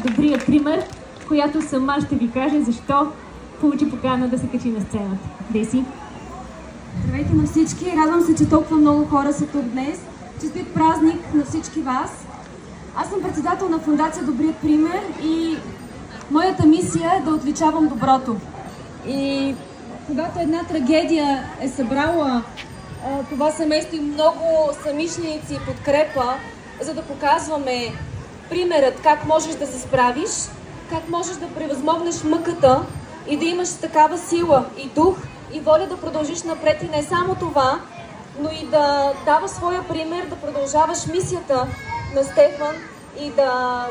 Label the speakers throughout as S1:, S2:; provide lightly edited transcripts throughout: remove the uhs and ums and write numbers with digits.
S1: добрия пример, която сама ще ви каже защо получи покана да се качи на сцената. Деси?
S2: Здравейте на всички! Радвам се, че толкова много хора са тук днес. Честит празник на всички вас! Аз съм председател на фондация Добрият пример и моята мисия е да отличавам доброто. И когато една трагедия е събрала това семейство и много самишленици и подкрепа, за да показваме примерът как можеш да се справиш, как можеш да превъзмогнеш мъката и да имаш такава сила и дух и воля да продължиш напред, и не само това, но и да даваш своя пример, да продължаваш мисията на Стефан и да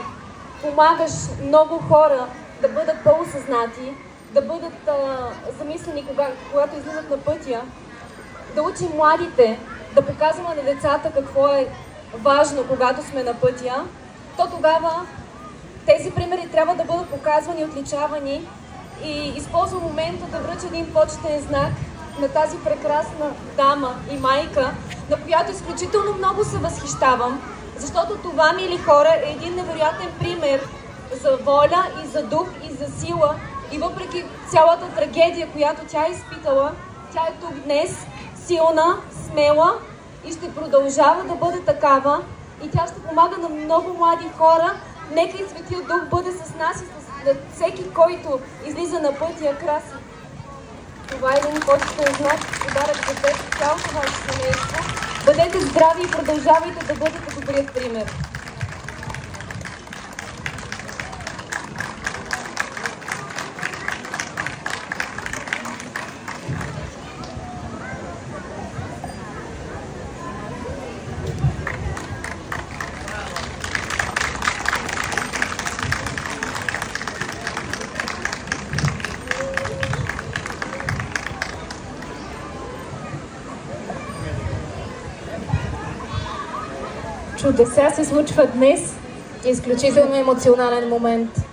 S2: помагаш много хора да бъдат по-осъзнати, да бъдат замислени, когато излизат на пътя, да учим младите, да показваме на децата какво е важно, когато сме на пътя, то тогава тези примери трябва да бъдат показвани и отличавани. И използвам момента да връча един почетен знак на тази прекрасна дама и майка, на която изключително много се възхищавам, защото това, мили хора, е един невероятен пример за воля и за дух и за сила. И въпреки цялата трагедия, която тя е изпитала, тя е тук днес, силна, смела и ще продължава да бъде такава. И тя ще помага на много млади хора. Нека и Светия Дух бъде с нас и с всеки, който излиза на пътя краси. Това е един почетен знак, подарък за теб и цялото ваше семейство. Бъдете здрави и продължавайте да бъдете добрият пример.
S1: Чудеса се случват днес. Изключително емоционален момент.